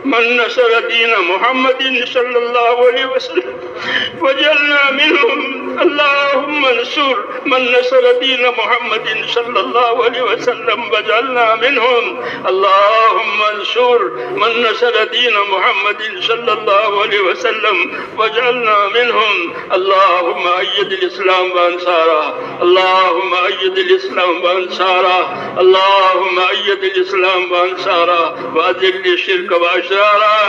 من نصر دين محمد صلى الله عليه وسلم وجعلنا منهم. اللهم انصر من نصر دين محمد صلى الله عليه وسلم وجعلنا منهم. اللهم انصر من نصر دين محمد صلى الله عليه وسلم وجعلنا منهم. اللهم أيد الإسلام وأنصاره. اللهم أيد الإسلام وأنصاره. اللهم أيد الإسلام وأنصاره وأذل الشرك وأشراره.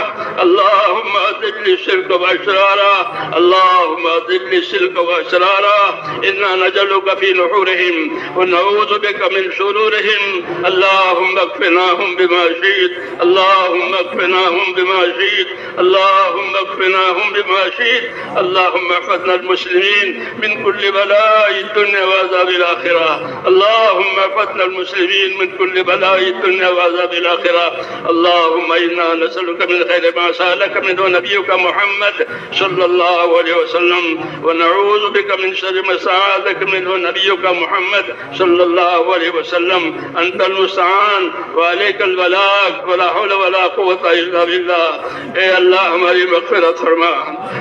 اللهم أذل الشرك وأشراره. اللهم أذل الشرك وأشراره. إنا نجعلك في نحورهم ونعوذ بك من شرورهم. اللهم اكفناهم بما شئت. اللهم اكفناهم بما شئت. اللهم اكفناهم بما شئت. اللهم احفظنا المسلمين من كل بلاء الدنيا وعذاب الآخرة. اللهم احفظنا المسلمين من كل بلاء الدنيا وعذاب الآخرة. اللهم إنا نسألك من خير ما سألك منه نبيك محمد صلى الله عليه وسلم ونعوذ بك من شر ما استعاذك منه نبيك محمد صلى الله عليه وسلم. أنت المستعان وعليك البلاغ ولا حول ولا قوة إلا بالله. اے اللہ ہماری مغفرت فرما.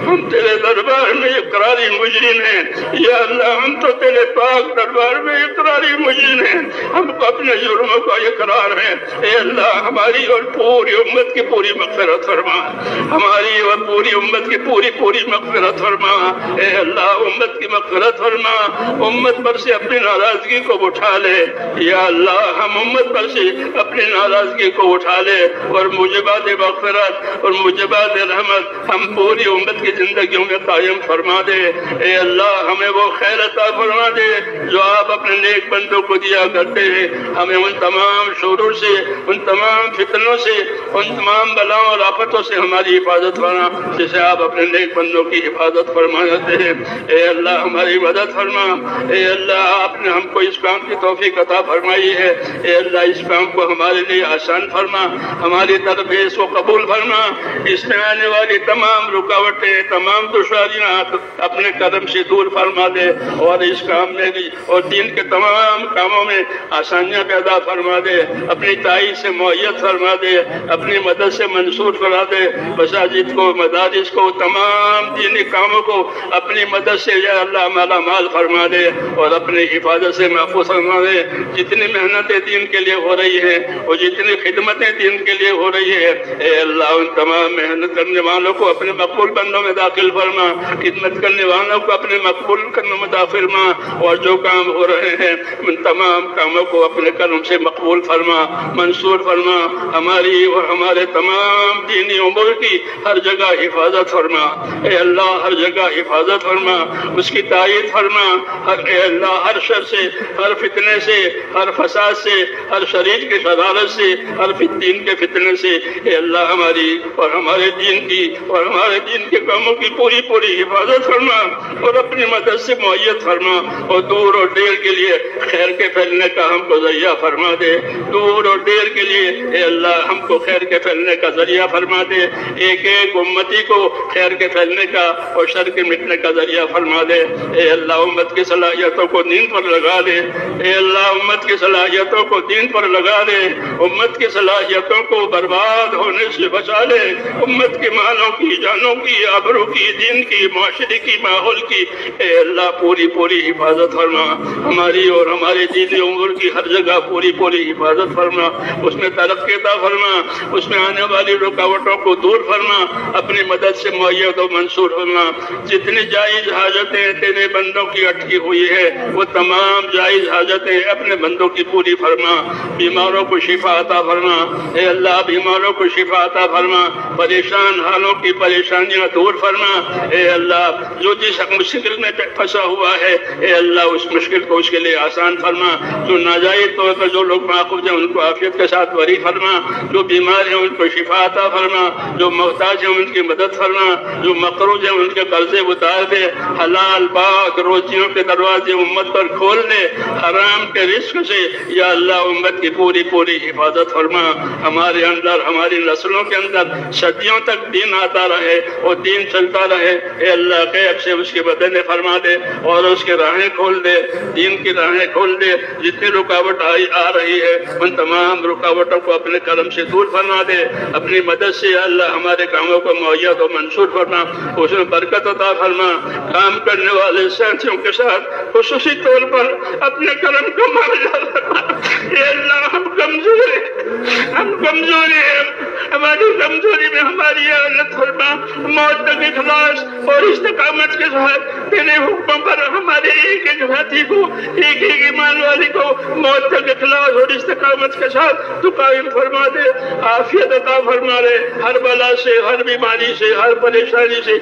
ہم تیرے دربار میں اقراری مجرم ہیں. یا اللہ ہم تو تیرے پاک دربار میں اقراری مجرم ہیں. ہم اپنے جرموں کا اقرار ہیں. اے اللہ ہماری اور پوری امت کی پوری مغفرت فرما. ہماری اور پوری امت کی پوری مغفرت فرما. اے اللہ امت کی مغفرت فرما. امت پر سے اپنی ناراضگی کو اٹھا لے. یا اللہ ہم امت پر سے اپنی ناراضگی کو اٹھا لے اور موجبات مغفرت اور موجبات رحمت ہم پوری امت کی زندگیوں میں قائم فرما دے. اے اللہ ہمیں وہ خیر عطا فرما دے جو آپ اپنے نیک بندوں کو دیا کرتے ہیں. ہمیں ان تمام شرور سے، ان تمام فتنوں سے، ان تمام بلاؤں اور آفتوں سے ہماری حفاظت فرما جسے آپ اپنے نیک بندوں کی حفاظت فرماتے ہیں. اے اللہ ہماری مدد فرما. اے اللہ آپ نے ہم کو اس کام کی توفیق عطا فرمائی ہے. اے اللہ اس کام کو ہمارے لیے آسان فرما. ہماری طرف اس کو قبول فرما. اس میں آنے والی تمام رکاوٹیں، تمام دشواریاں اپنے قدم سے دور فرما دے اور اس کام میں بھی اور دین کے تمام کاموں میں آسانیاں پیدا فرما دے. اپنی تائید سے معیت فرما دے. اپنی مدد سے منصور کرا دے. مساجد کو، مدارس کو، تمام دینی کاموں کو اپنی مدد سے یا اللہ مالا مال فرما دے اور اپنی حفاظت سے محفوظ فرما دے. جتنی محنتیں دین کے لیے ہو رہی ہیں اور جتنی خدمتیں دین کے لیے ہو رہی ہے، اے اللہ ان تمام محنت کرنے والوں کو اپنے مقبول بندوں میں داخل فرما. خدمت کرنے والوں کو اپنے مقبول کرنے میں داخل فرما اور جو کام ہو رہے ہیں ان تمام کاموں کو اپنے کرم سے مقبول فرما، منصور فرما. ہماری اور ہمارے تمام دینی امور کی ہر جگہ حفاظت فرما. اے اللہ ہر جگہ حفاظت فرما، اس کی تائید فرما. اے اللہ ہر شر سے، ہر فتنے سے، ہر فساد سے، ہر شریر کی شرارت سے، ہر دین کے فتنے سے اے اللہ ہماری اور ہمارے دین کی اور ہمارے دین کے کاموں کی پوری حفاظت فرما اور اپنی مدد سے معیت فرما اور دور اور دیر کے لیے خیر کے پھیلنے کا ہم کو ذریعہ فرما دے. دور اور دیر کے لیے اے اللہ ہم کو خیر کے پھیلنے کا ذریعہ فرما دے. ایک ایک امتی کو خیر کے پھیلنے کا اور شر کے مٹنے کا ذریعہ فرما دے. اے اللہ امت کی صلاحیتوں کو دین پر لگا دے. اے اللہ امت کی صلاحیتوں کو دین پر لگا دے. امت کی صلاحیتوں کو برباد ہونے سے بچا لے. امت کے مالوں کی، جانوں کی، آبرو کی، دین کی، معاشرے کی، ماحول کی اے اللہ پوری حفاظت فرما. ہماری اور ہمارے دینی امور کی ہر جگہ پوری حفاظت فرما. اس میں ترقی عطا فرما. اس میں آنے والی رکاوٹوں کو دور فرما. اپنی مدد سے معید و منصور فرما. جتنی جائز حاجتیں تیرے بندوں کی اٹکی ہوئی ہے وہ تمام جائز حاجتیں اپنے بندوں کی پوری فرما. بیماروں کو شفا عطا فرما. اے اللہ بیماروں کو شفا عطا فرما. پریشان حالوں کی پریشانیاں دور فرما. اے اللہ جو جس مشکل میں پھنسا ہوا ہے اے اللہ اس مشکل کو اس کے لیے آسان فرما. جو ناجائز طور پر جو لوگ ماخوذ ہیں ان کو عافیت کے ساتھ بری فرما. جو بیمار ہیں ان کو شفا عطا فرما. جو محتاج ہیں ان کی مدد فرما. جو مقروض ہیں ان کے قرضے اتار دے. حلال پاک روزیوں کے دروازے امت پر کھول دے. حرام کے رزق سے یا اللہ امت کی پوری حفاظت فرما. ہمارے اندر، ہماری نسلوں کے اندر صدیوں تک دین آتا رہے اور دین چلتا رہے. اے اللہ غیب سے اس کی مدد فرما دے اور اس کے راہیں کھول دے. دین کی راہیں کھول دے. جتنی رکاوٹ آ رہی ہے ان تمام رکاوٹوں کو اپنے کرم سے دور فرما دے، اپنی مدد سے اللہ ہمارے کاموں کو معید و منصور فرما، اس میں برکت عطا فرما، کام کرنے والے ساتھیوں کے ساتھ خصوصی طور پر اپنے کرم کا معاملہ فرما۔ اے اللہ ہم کمزور ہیں، ہماری کمزوری میں ہماری اعانت فرما، موت تک اخلاص اور استقامت کے ساتھ تیرے حکموں پر ہمارے ایک ایک ساتھی کو، ایک ایک ایمان والی کو موت تک اخلاص اور استقامت کے ساتھ تو قائم فرما دے، عافیت عطا فرما دے، ہر بلا سے، ہر بیماری سے، ہر پریشانی سے